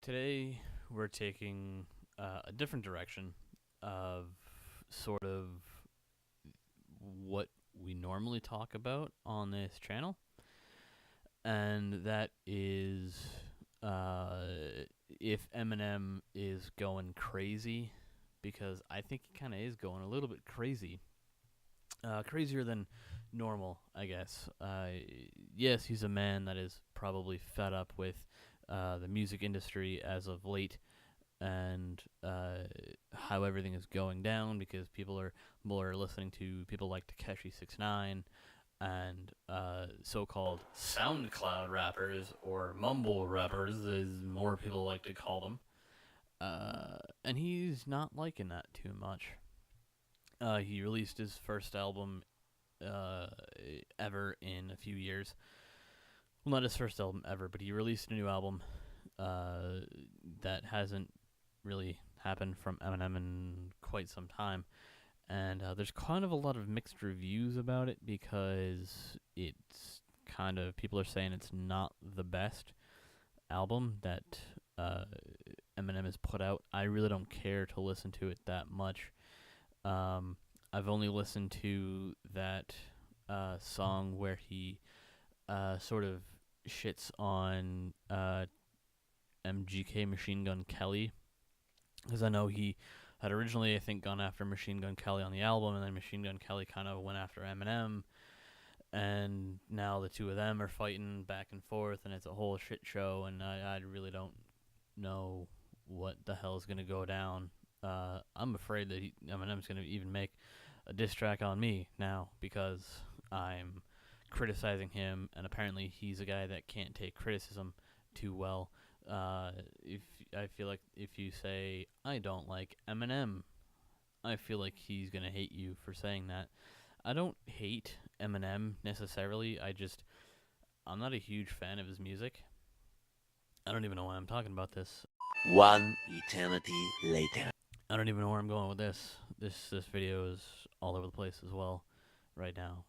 Today we're taking a different direction of sort of what we normally talk about on this channel, and that is uh, if Eminem is going crazy, because I think he kind of is going a little bit crazy. Crazier than normal, I guess. Yes, he's a man that is probably fed up with the music industry as of late, and how everything is going down because people are more listening to people like Takeshi 69 and so-called SoundCloud rappers, or mumble rappers, as more people like to call them. And he's not liking that too much. He released his first album uh, ever in a few years. Well, not his first album ever, but he released a new album that hasn't really happened from Eminem in quite some time. And there's kind of a lot of mixed reviews about it because it's kind of, people are saying it's not the best album that Eminem has put out. I really don't care to listen to it that much. I've only listened to that song where he sort of shits on MGK, Machine Gun Kelly, because I know he had originally, I think, gone after Machine Gun Kelly on the album, and then Machine Gun Kelly kind of went after Eminem, and now the two of them are fighting back and forth, and it's a whole shit show, and I really don't know what the hell is going to go down. I'm afraid that Eminem's going to even make a diss track on me now because I'm criticizing him, and apparently he's a guy that can't take criticism too well. If I feel like if you say I don't like Eminem, I feel like he's gonna hate you for saying that. I don't hate Eminem necessarily. I'm not a huge fan of his music. I don't even know why I'm talking about this. One eternity later. I don't even know where I'm going with this. This video is all over the place as well right now.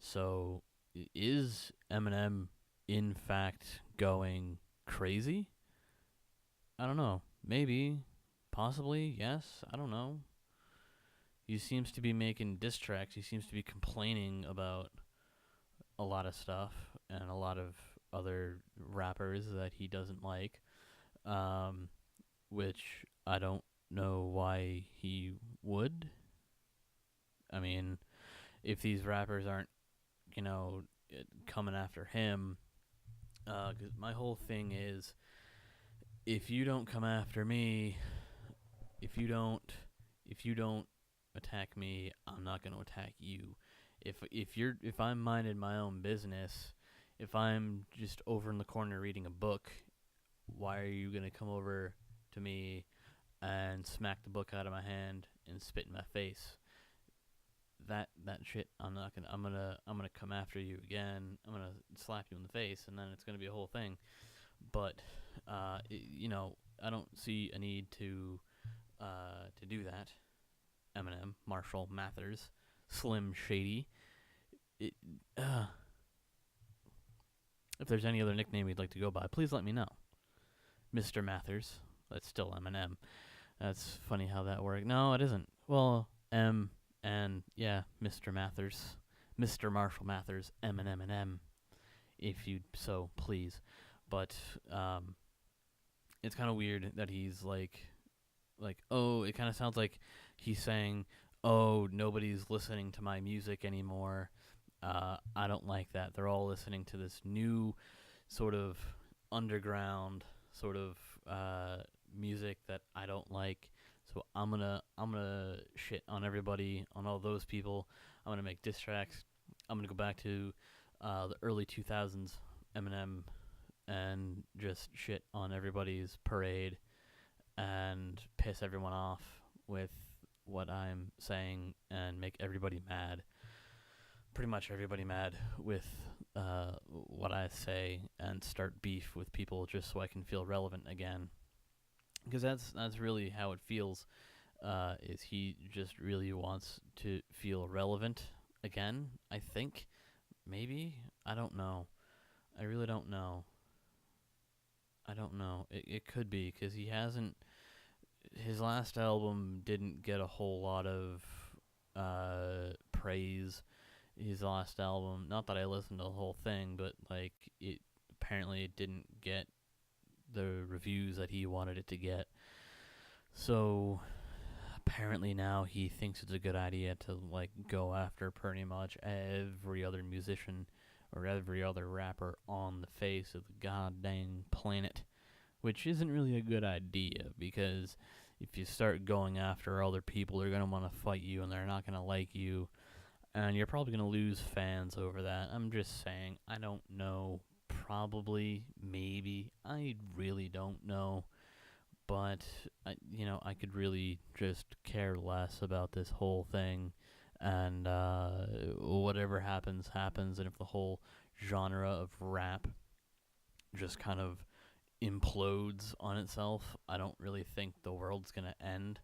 So is Eminem in fact going crazy? I don't know. Maybe, possibly, yes. I don't know. He seems to be making diss tracks. He seems to be complaining about a lot of stuff and a lot of other rappers that he doesn't like, um, which I don't know why he would. I mean, if these rappers aren't, you know, coming after him, because my whole thing is, if you don't come after me, if you don't, if you don't attack me, I'm not going to attack you. If I'm minding my own business, if I'm just over in the corner reading a book, why are you going to come over to me and smack the book out of my hand and spit in my face? That shit, I'm gonna come after you again. I'm gonna slap you in the face, and then it's gonna be a whole thing. But I don't see a need to do that. Eminem, Marshall Mathers, Slim Shady. It, uh, if there's any other nickname you'd like to go by, please let me know. Mr. Mathers. That's still Eminem. That's funny how that worked. No, it isn't. Well, M and yeah, Mr. Mathers, Mr. Marshall Mathers, Eminem and M, if you so please. But it's kind of weird that he's like, oh, it kind of sounds like he's saying, oh, nobody's listening to my music anymore. I don't like that. They're all listening to this new sort of underground sort of music that I don't like. So I'm gonna shit on everybody, on all those people. I'm gonna make diss tracks. I'm gonna go back to the early 2000s Eminem and just shit on everybody's parade and piss everyone off with what I'm saying and make everybody mad. Pretty much everybody mad with what I say, and start beef with people just so I can feel relevant again. Because that's really how it feels. Is he just really wants to feel relevant again? I think, maybe, I don't know. I really don't know. I don't know. It could be because he hasn't. His last album didn't get a whole lot of praise. His last album, not that I listened to the whole thing, but like it apparently it didn't get the reviews that he wanted it to get. So apparently now he thinks it's a good idea to like go after pretty much every other musician or every other rapper on the face of the goddamn planet, which isn't really a good idea because if you start going after other people, they're going to want to fight you and they're not going to like you, and you're probably going to lose fans over that. I'm just saying, I don't know. Probably, maybe. I really don't know. But, I could really just care less about this whole thing. And whatever happens, happens. And if the whole genre of rap just kind of implodes on itself, I don't really think the world's going to end.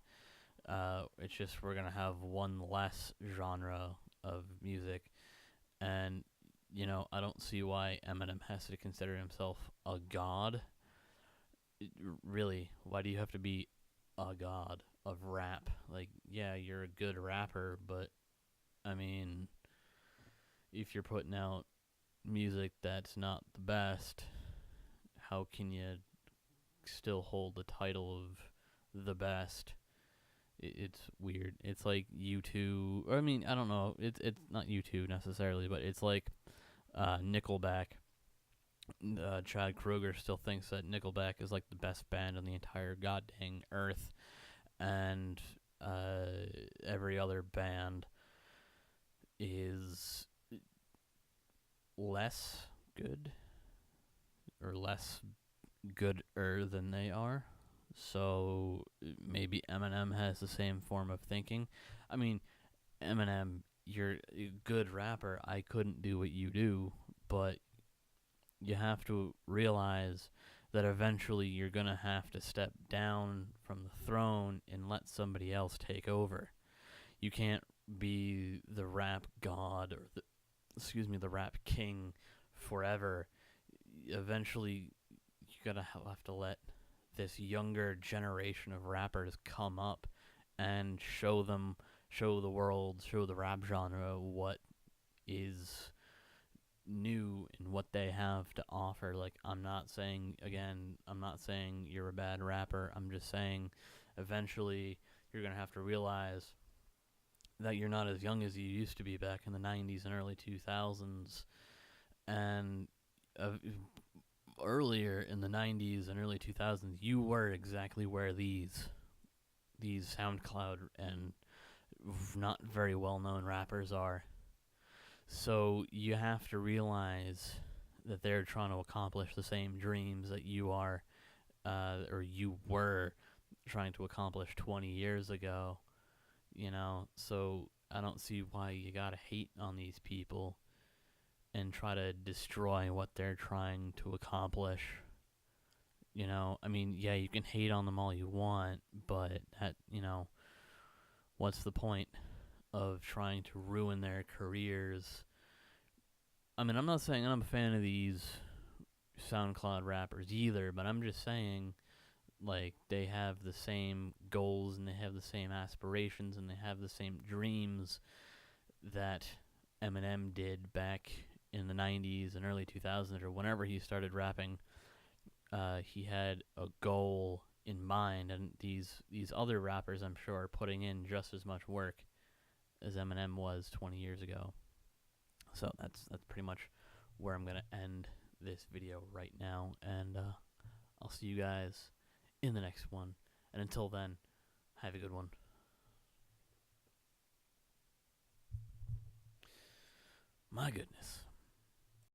It's just we're going to have one less genre of music. And, I don't see why Eminem has to consider himself a god. Really, why do you have to be a god of rap? Like, yeah, you're a good rapper, but, I mean, if you're putting out music that's not the best, how can you still hold the title of the best? It's weird. It's like U2, or I mean, I don't know. It's not U2 necessarily, but it's like Nickelback. Chad Kroeger still thinks that Nickelback is like the best band on the entire goddamn earth, and every other band is less good or less gooder than they are. So maybe Eminem has the same form of thinking. I mean, Eminem, you're a good rapper. I couldn't do what you do, but you have to realize that eventually you're going to have to step down from the throne and let somebody else take over. You can't be the rap god or the rap king forever. Eventually you gotta have to let this younger generation of rappers come up and show the world, show the rap genre what is new and what they have to offer. Like, I'm not saying you're a bad rapper. I'm just saying eventually you're going to have to realize that you're not as young as you used to be back in the 90s and early 2000s. And earlier in the 90s and early 2000s, you were exactly where these SoundCloud and not very well-known rappers are. So you have to realize that they're trying to accomplish the same dreams that you are, or you were trying to accomplish 20 years ago. So I don't see why you gotta hate on these people and try to destroy what they're trying to accomplish. I mean, yeah, you can hate on them all you want, but what's the point of trying to ruin their careers? I mean, I'm not saying I'm a fan of these SoundCloud rappers either, but I'm just saying, like, they have the same goals and they have the same aspirations and they have the same dreams that Eminem did back in the 90s and early 2000s, or whenever he started rapping. He had a goal in mind, and these other rappers, I'm sure, are putting in just as much work as Eminem was 20 years ago. So that's pretty much where I'm gonna end this video right now, and I'll see you guys in the next one. And until then, have a good one. My goodness.